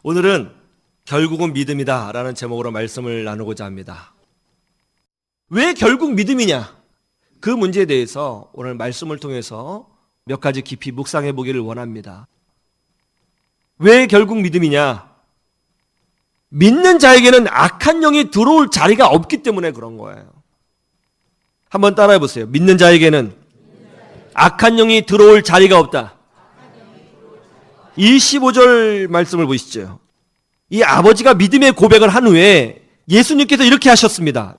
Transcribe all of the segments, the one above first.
오늘은 결국은 믿음이다 라는 제목으로 말씀을 나누고자 합니다. 왜 결국 믿음이냐? 그 문제에 대해서 오늘 말씀을 통해서 몇 가지 깊이 묵상해 보기를 원합니다. 왜 결국 믿음이냐? 믿는 자에게는 악한 영이 들어올 자리가 없기 때문에 그런 거예요. 한번 따라해 보세요. 믿는 자에게는 악한 영이 들어올 자리가 없다. 25절 말씀을 보시죠. 이 아버지가 믿음의 고백을 한 후에 예수님께서 이렇게 하셨습니다.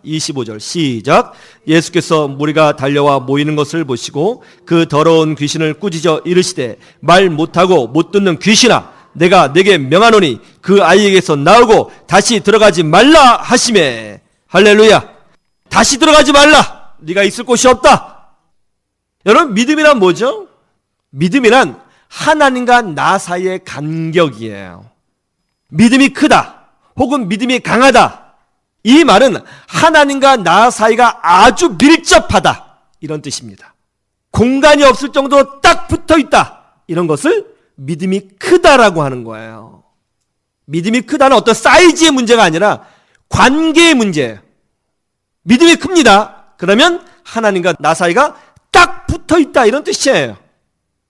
25절 시작. 예수께서 무리가 달려와 모이는 것을 보시고 그 더러운 귀신을 꾸짖어 이르시되 말 못하고 못 듣는 귀신아, 내가 내게 명하노니 그 아이에게서 나오고 다시 들어가지 말라 하시매. 할렐루야. 다시 들어가지 말라. 네가 있을 곳이 없다. 여러분, 믿음이란 뭐죠? 믿음이란 하나님과 나 사이의 간격이에요. 믿음이 크다 혹은 믿음이 강하다, 이 말은 하나님과 나 사이가 아주 밀접하다 이런 뜻입니다. 공간이 없을 정도로 딱 붙어있다, 이런 것을 믿음이 크다라고 하는 거예요. 믿음이 크다는 어떤 사이즈의 문제가 아니라 관계의 문제예요. 믿음이 큽니다. 그러면 하나님과 나 사이가 딱 붙어있다 이런 뜻이에요.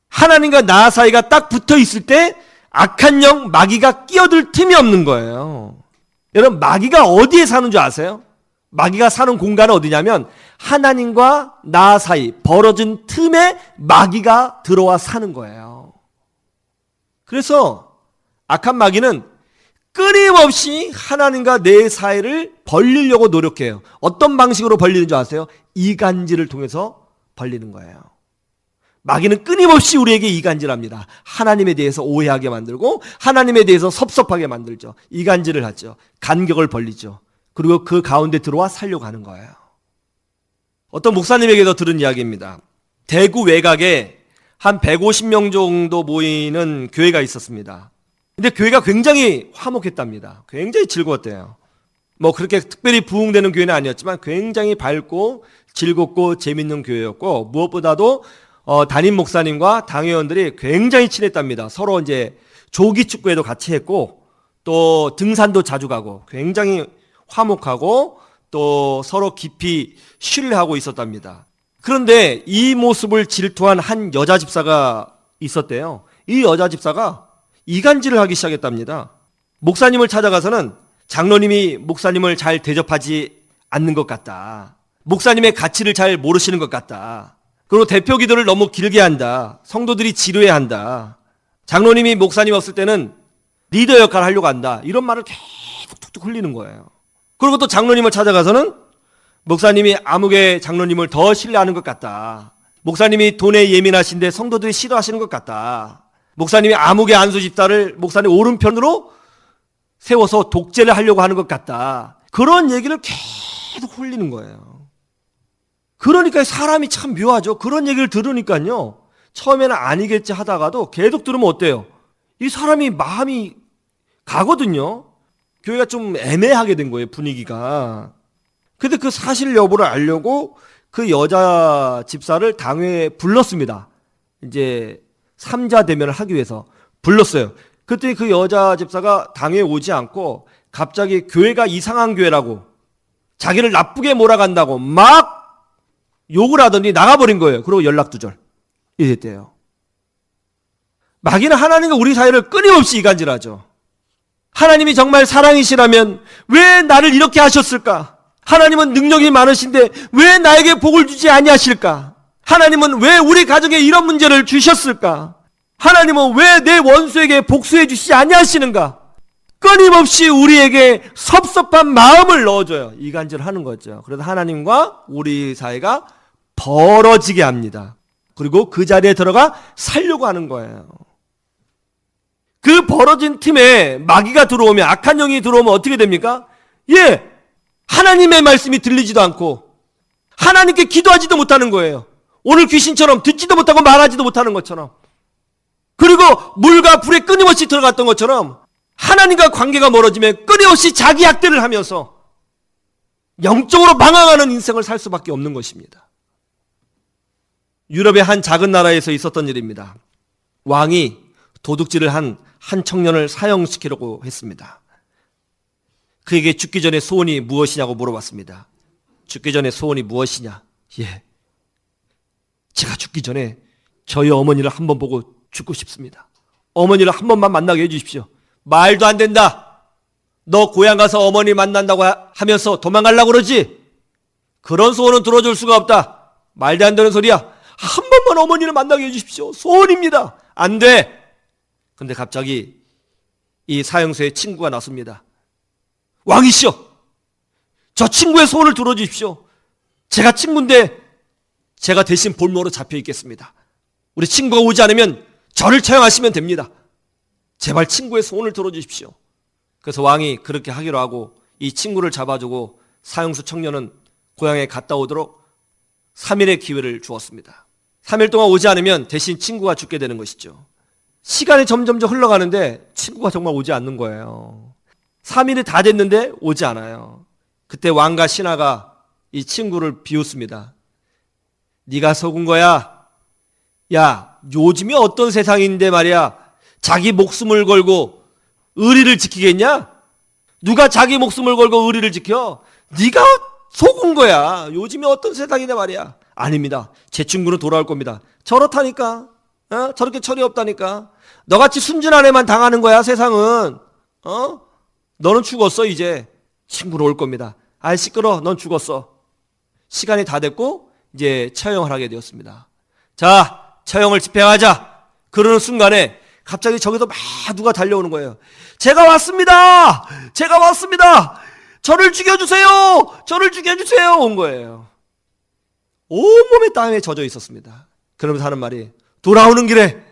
하나님과 나 사이가 딱 붙어있을 때 악한 영, 마귀가 끼어들 틈이 없는 거예요. 여러분, 마귀가 어디에 사는 줄 아세요? 마귀가 사는 공간은 어디냐면 하나님과 나 사이 벌어진 틈에 마귀가 들어와 사는 거예요. 그래서 악한 마귀는 끊임없이 하나님과 내 사이를 벌리려고 노력해요. 어떤 방식으로 벌리는 줄 아세요? 이간질을 통해서 벌리는 거예요. 마귀는 끊임없이 우리에게 이간질합니다. 하나님에 대해서 오해하게 만들고 하나님에 대해서 섭섭하게 만들죠. 이간질을 하죠. 간격을 벌리죠. 그리고 그 가운데 들어와 살려고 하는 거예요. 어떤 목사님에게도 들은 이야기입니다. 대구 외곽에 한 150명 정도 모이는 교회가 있었습니다. 근데 교회가 굉장히 화목했답니다. 굉장히 즐거웠대요. 뭐 그렇게 특별히 부흥되는 교회는 아니었지만 굉장히 밝고 즐겁고 재밌는 교회였고, 무엇보다도 담임 목사님과 당회원들이 굉장히 친했답니다. 서로 이제 조기 축구에도 같이 했고, 또 등산도 자주 가고, 굉장히 화목하고, 또 서로 깊이 신뢰하고 있었답니다. 그런데 이 모습을 질투한 한 여자 집사가 있었대요. 이 여자 집사가 이간질을 하기 시작했답니다. 목사님을 찾아가서는 장로님이 목사님을 잘 대접하지 않는 것 같다. 목사님의 가치를 잘 모르시는 것 같다. 그리고 대표 기도를 너무 길게 한다. 성도들이 지루해한다. 장로님이 목사님 없을 때는 리더 역할을 하려고 한다. 이런 말을 계속 툭툭 흘리는 거예요. 그리고 또 장로님을 찾아가서는 목사님이 아무개 장로님을 더 신뢰하는 것 같다. 목사님이 돈에 예민하신데 성도들이 싫어하시는 것 같다. 목사님이 아무개 안수 집사를 목사님 오른편으로 세워서 독재를 하려고 하는 것 같다. 그런 얘기를 계속 흘리는 거예요. 그러니까 사람이 참 묘하죠. 그런 얘기를 들으니까요, 처음에는 아니겠지 하다가도 계속 들으면 어때요? 이 사람이 마음이 가거든요. 교회가 좀 애매하게 된 거예요, 분위기가. 근데 그 사실 여부를 알려고 그 여자 집사를 당회에 불렀습니다. 이제 3자 대면을 하기 위해서 불렀어요. 그때 그 여자 집사가 당회에 오지 않고 갑자기 교회가 이상한 교회라고, 자기를 나쁘게 몰아간다고 막 욕을 하더니 나가버린 거예요. 그리고 연락두절. 이랬대요. 마귀는 하나님과 우리 사이를 끊임없이 이간질하죠. 하나님이 정말 사랑이시라면 왜 나를 이렇게 하셨을까? 하나님은 능력이 많으신데 왜 나에게 복을 주지 아니하실까? 하나님은 왜 우리 가정에 이런 문제를 주셨을까? 하나님은 왜 내 원수에게 복수해 주시지 아니하시는가? 끊임없이 우리에게 섭섭한 마음을 넣어줘요. 이간질하는 거죠. 그래서 하나님과 우리 사이가 벌어지게 합니다. 그리고 그 자리에 들어가 살려고 하는 거예요. 그 벌어진 틈에 마귀가 들어오면, 악한 영이 들어오면 어떻게 됩니까? 하나님의 말씀이 들리지도 않고 하나님께 기도하지도 못하는 거예요. 오늘 귀신처럼 듣지도 못하고 말하지도 못하는 것처럼. 그리고 물과 불에 끊임없이 들어갔던 것처럼 하나님과 관계가 멀어지면 끊임없이 자기 학대를 하면서 영적으로 망하는 인생을 살 수밖에 없는 것입니다. 유럽의 한 작은 나라에서 있었던 일입니다. 왕이 도둑질을 한 한 청년을 사형시키려고 했습니다. 그에게 죽기 전에 소원이 무엇이냐고 물어봤습니다. 죽기 전에 소원이 무엇이냐? 예, 제가 죽기 전에 저희 어머니를 한번 보고 죽고 싶습니다. 어머니를 한 번만 만나게 해주십시오. 말도 안 된다. 너 고향 가서 어머니 만난다고 하면서 도망가려고 그러지? 그런 소원은 들어줄 수가 없다. 말도 안 되는 소리야. 한 번만 어머니를 만나게 해주십시오. 소원입니다. 안 돼. 근데 갑자기 이 사형수의 친구가 나섭니다. 왕이시여, 저 친구의 소원을 들어주십시오. 제가 친구인데 제가 대신 볼모로 잡혀 있겠습니다. 우리 친구가 오지 않으면 저를 처형하시면 됩니다. 제발 친구의 소원을 들어주십시오. 그래서 왕이 그렇게 하기로 하고 이 친구를 잡아주고 사형수 청년은 고향에 갔다 오도록 3일의 기회를 주었습니다. 3일 동안 오지 않으면 대신 친구가 죽게 되는 것이죠. 시간이 점점 흘러가는데 친구가 정말 오지 않는 거예요. 3일이 다 됐는데 오지 않아요. 그때 왕과 신하가 이 친구를 비웃습니다. 네가 속은 거야. 야, 요즘이 어떤 세상인데 말이야. 자기 목숨을 걸고 의리를 지키겠냐? 누가 자기 목숨을 걸고 의리를 지켜? 네가 속은 거야. 요즘이 어떤 세상이냐 말이야. 아닙니다. 제 친구는 돌아올 겁니다. 저렇다니까. 저렇게 철이 없다니까. 너같이 순진한 애만 당하는 거야, 세상은. 너는 죽었어, 이제. 친구로 올 겁니다. 아이, 시끄러. 넌 죽었어. 시간이 다 됐고 이제 처형을 하게 되었습니다. 자, 처형을 집행하자. 그러는 순간에 갑자기 저기서 막 누가 달려오는 거예요. 제가 왔습니다. 제가 왔습니다. 저를 죽여주세요. 저를 죽여주세요. 온 거예요. 온몸에 땀에 젖어 있었습니다. 그러면서 하는 말이, 돌아오는 길에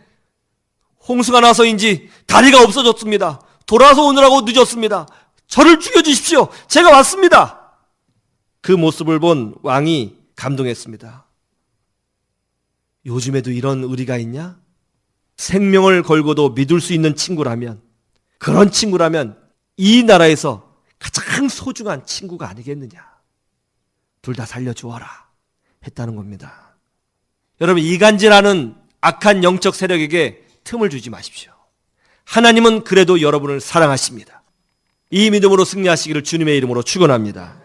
홍수가 나서인지 다리가 없어졌습니다. 돌아서 오느라고 늦었습니다. 저를 죽여주십시오. 제가 왔습니다. 그 모습을 본 왕이 감동했습니다. 요즘에도 이런 의리가 있냐? 생명을 걸고도 믿을 수 있는 친구라면, 그런 친구라면 이 나라에서 가장 소중한 친구가 아니겠느냐. 둘 다 살려주어라 했다는 겁니다. 여러분, 이간질하는 악한 영적 세력에게 틈을 주지 마십시오. 하나님은 그래도 여러분을 사랑하십니다. 이 믿음으로 승리하시기를 주님의 이름으로 축원합니다.